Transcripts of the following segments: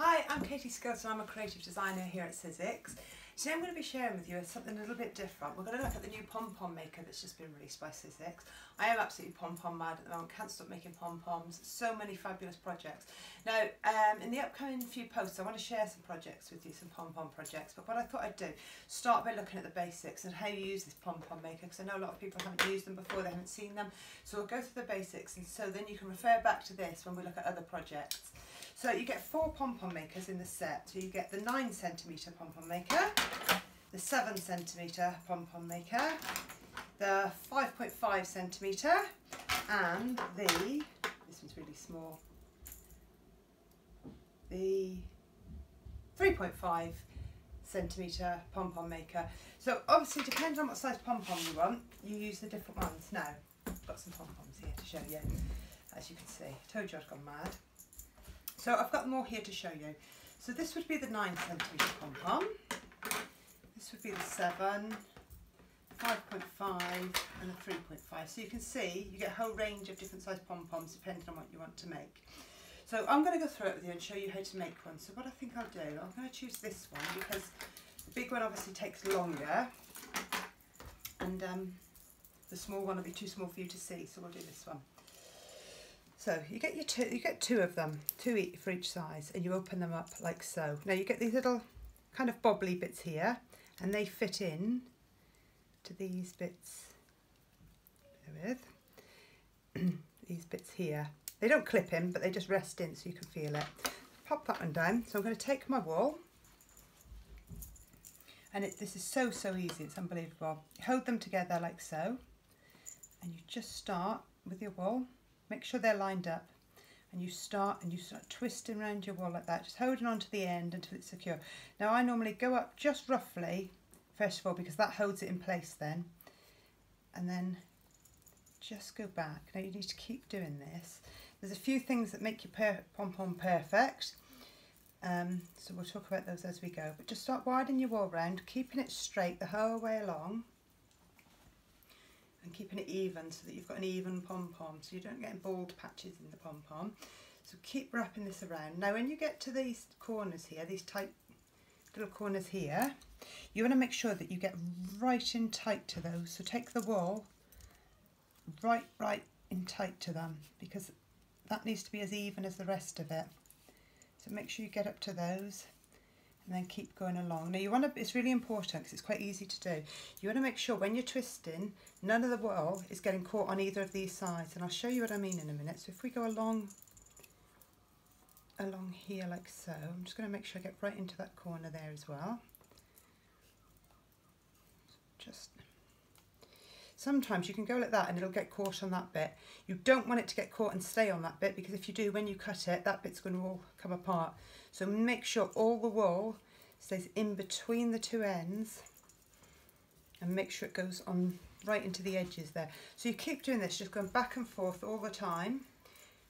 Hi, I'm Katie Skilton. I'm a creative designer here at Sizzix. Today I'm going to be sharing with you something a little bit different. We're going to look at the new Pom Pom maker that's just been released by Sizzix. I am absolutely Pom Pom mad at the moment. Can't stop making Pom Poms. So many fabulous projects. Now, in the upcoming few posts, I want to share some projects with you, some Pom Pom projects. But what I thought I'd do, start by looking at the basics and how you use this Pom Pom maker, because I know a lot of people haven't used them before, they haven't seen them. So we'll go through the basics, and so then you can refer back to this when we look at other projects. So you get 4 Pom Pom makers in the set. So you get the 9cm Pom Pom maker, the 7cm Pom Pom maker, the 5.5cm, and this one's really small, the 3.5cm Pom Pom maker. So obviously, depending on what size Pom Pom you want, you use the different ones. Now, I've got some Pom Poms here to show you, as you can see. I told you I'd gone mad. So I've got them all here to show you. So this would be the 9cm Pom Pom. This would be the 7, 5.5 and the 3.5. So you can see you get a whole range of different size Pom Poms depending on what you want to make. So I'm going to go through it with you and show you how to make one. So what I think I'll do, I'm going to choose this one because the big one obviously takes longer, and the small one will be too small for you to see, so we'll do this one. So you get two of them, two for each size, and you open them up like so. Now you get these little kind of bobbly bits here, and they fit in to these bits, bear with, these bits here. They don't clip in, but they just rest in so you can feel it. Pop that one down. So I'm going to take my wool, and this is so easy, it's unbelievable. You hold them together like so, and you just start with your wool. Make sure they're lined up, and you start twisting around your wool like that, just holding on to the end until it's secure. Now I normally go up just roughly, first of all, because that holds it in place then, and then just go back. Now you need to keep doing this. There's a few things that make your Pom Pom perfect, so we'll talk about those as we go, but just start widening your wool round, keeping it straight the whole way along, and keeping it even so that you've got an even Pom Pom, so you don't get bald patches in the Pom Pom. So keep wrapping this around. Now when you get to these corners here, these tight little corners here, you want to make sure that you get right in tight to those. So take the wool right in tight to them, because that needs to be as even as the rest of it. So make sure you get up to those, and then keep going along. Now you want to, it's really important because it's quite easy to do. You want to make sure when you're twisting, none of the wool is getting caught on either of these sides, and I'll show you what I mean in a minute. So if we go along here like so, I'm just going to make sure I get right into that corner there as well. Just sometimes you can go like that and it'll get caught on that bit. You don't want it to get caught and stay on that bit, because if you do, when you cut it, that bit's going to all come apart. So make sure all the wool stays in between the two ends, and make sure it goes on right into the edges there. So you keep doing this, just going back and forth all the time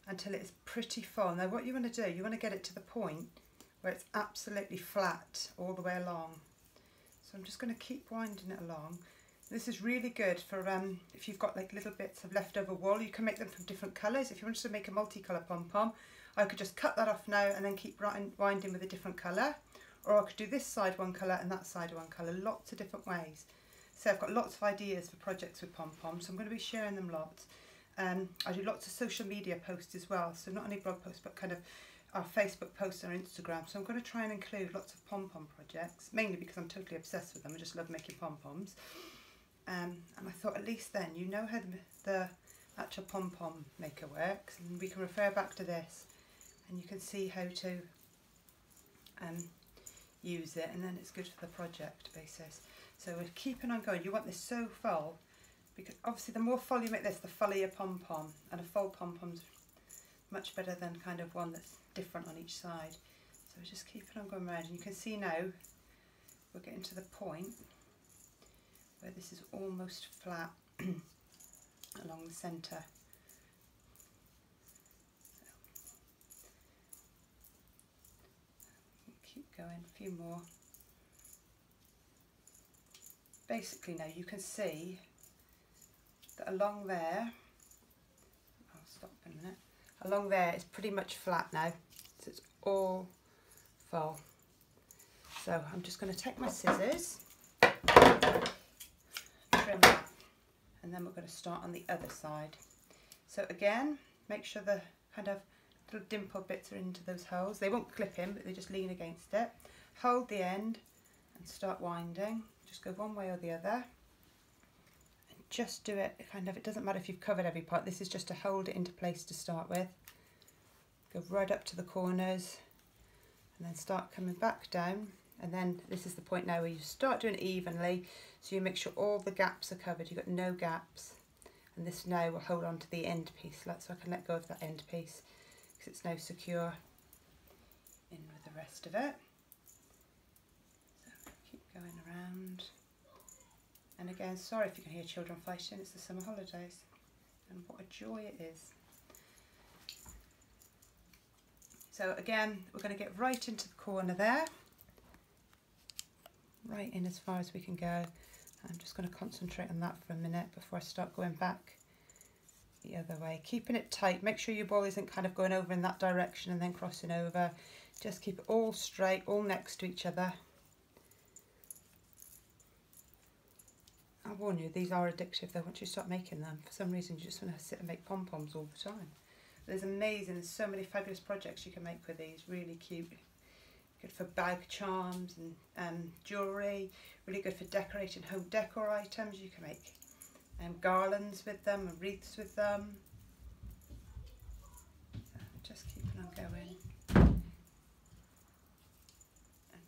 until it's pretty full. Now what you want to do, you want to get it to the point where it's absolutely flat all the way along. So I'm just going to keep winding it along. This is really good for if you've got like little bits of leftover wool. You can make them from different colours. If you wanted to make a multicolour Pom Pom, I could just cut that off now and then keep winding with a different colour. Or I could do this side one colour and that side one colour, lots of different ways. So I've got lots of ideas for projects with Pom Pom, so I'm going to be sharing them lots. I do lots of social media posts as well, so not only blog posts but kind of our Facebook posts and Instagram. So I'm going to try and include lots of Pom Pom projects, mainly because I'm totally obsessed with them. I just love making Pom Poms. And I thought at least then you know how the actual Pom Pom maker works, and we can refer back to this and you can see how to use it, and then it's good for the project basis. So we're keeping on going. You want this so full, because obviously the more full you make this, the fuller your Pom Pom, and a full Pom Pom's much better than kind of one that's different on each side. So we're just keeping on going around, and you can see now we're getting to the point where this is almost flat along the centre. So keep going, a few more. Basically now you can see that along there, I'll stop in a minute, along there it's pretty much flat now, so it's all full. So I'm just going to take my scissors, trim that, and then we're going to start on the other side. So again, make sure the kind of little dimple bits are into those holes. They won't clip in, but they just lean against it. Hold the end and start winding. Just go one way or the other. And just do it kind of, it doesn't matter if you've covered every part, this is just to hold it into place to start with. Go right up to the corners and then start coming back down. And then this is the point now where you start doing it evenly, so you make sure all the gaps are covered, you've got no gaps. And this now will hold on to the end piece, so I can let go of that end piece because it's now secure in with the rest of it. So keep going around. And again, sorry if you can hear children fighting, it's the summer holidays. And what a joy it is. So again, we're going to get right into the corner there. Right in as far as we can go. I'm just going to concentrate on that for a minute before I start going back the other way. Keeping it tight, make sure your ball isn't kind of going over in that direction and then crossing over. Just keep it all straight, all next to each other. I warn you, these are addictive though once you start making them. For some reason you just want to sit and make pom-poms all the time. But there's amazing, there's so many fabulous projects you can make with these, really cute. Good for bag charms and jewellery, really good for decorating home decor items. You can make garlands with them and wreaths with them. Just keeping on going. I'm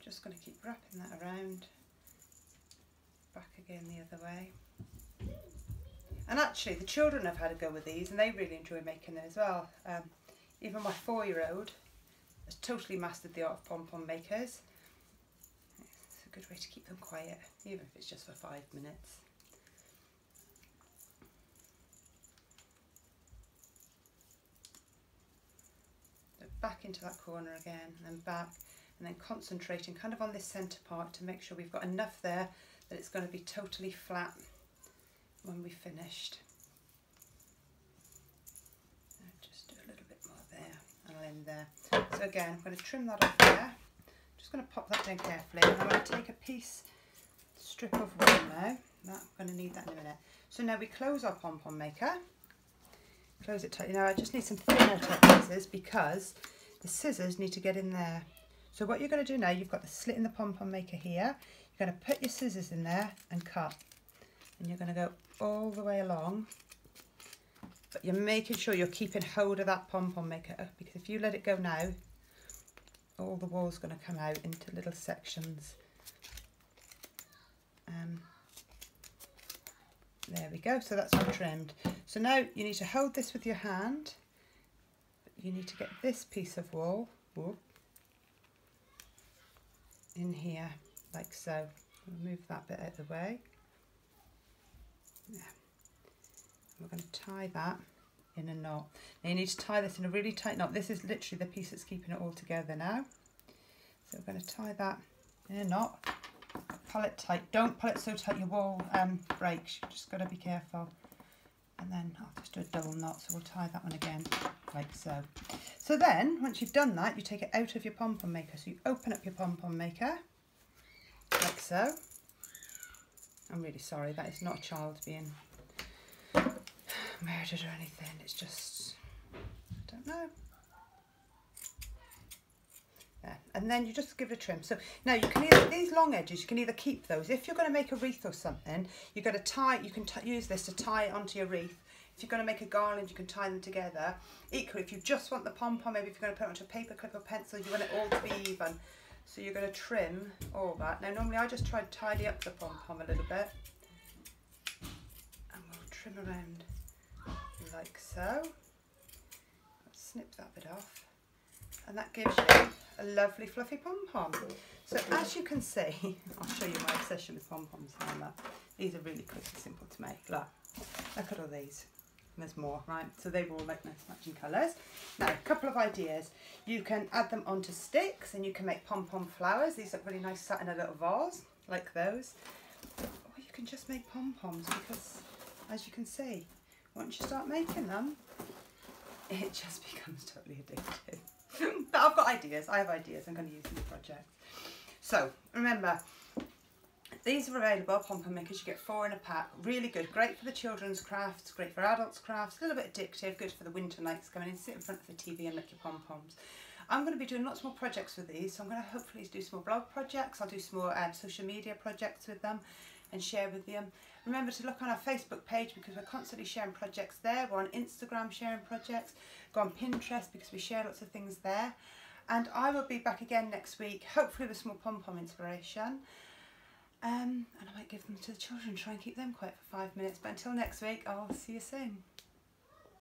just going to keep wrapping that around. Back again the other way. And actually the children have had a go with these and they really enjoy making them as well. Even my 4-year-old has totally mastered the art of pom-pom makers. It's a good way to keep them quiet, even if it's just for 5 minutes. So back into that corner again, and then back, and then concentrating kind of on this centre part to make sure we've got enough there that it's going to be totally flat when we've finished. In there. So again, I'm going to trim that off there. Just going to pop that down carefully. And I'm going to take a strip of wool now. I'm going to need that in a minute. So now we close our pom-pom maker. Close it tightly. Now I just need some thin airtight scissors because the scissors need to get in there. So what you're going to do now, you've got the slit in the pom-pom maker here. You're going to put your scissors in there and cut. And you're going to go all the way along. But you're making sure you're keeping hold of that pom-pom maker, because if you let it go now, all the wool's going to come out into little sections. There we go, so that's all trimmed. So now you need to hold this with your hand. You need to get this piece of wool in here, like so. Move that bit out of the way. Yeah. We're going to tie that in a knot. Now you need to tie this in a really tight knot. This is literally the piece that's keeping it all together now. So we're going to tie that in a knot. Pull it tight. Don't pull it so tight your wool breaks. You just got to be careful. And then I'll just do a double knot. So we'll tie that one again, like so. So then, once you've done that, you take it out of your pom-pom maker. So you open up your pom-pom maker, like so. I'm really sorry, that is not a child being murdered or anything, it's just, I don't know. Yeah. And then you just give it a trim. So now you can either, these long edges, you can either keep those. If you're going to make a wreath or something, you've got to tie, you can use this to tie it onto your wreath. If you're going to make a garland, you can tie them together. Equally, if you just want the pom-pom, maybe if you're going to put it onto a paper clip or pencil, you want it all to be even. So you're going to trim all that. Now normally I just try to tidy up the pom-pom a little bit. And we'll trim around like so. Let's snip that bit off. And that gives you a lovely fluffy pom-pom. So as you can see, I'll show you my obsession with pom-poms now. These are really quick and simple to make. Look at all these. And there's more, right? So they will all make nice matching colours. Now, a couple of ideas. You can add them onto sticks and you can make pom-pom flowers. These look really nice sat in a little vase, like those. Or you can just make pom-poms because, as you can see, once you start making them, it just becomes totally addictive. But I've got ideas. I have ideas. I'm going to use them in projects. So remember, these are available, Pom Pom makers. You get 4 in a pack. Really good. Great for the children's crafts. Great for adults' crafts. A little bit addictive. Good for the winter nights coming in. Sit in front of the TV and make your pom poms. I'm going to be doing lots more projects with these. So I'm going to hopefully do some more blog projects. I'll do some more social media projects with them and share with you. Remember to look on our Facebook page because we're constantly sharing projects there. We're on Instagram sharing projects. Go on Pinterest because we share lots of things there. And I will be back again next week, hopefully with some more Pom Pom inspiration. And I might give them to the children, try and keep them quiet for 5 minutes. But until next week, I'll see you soon.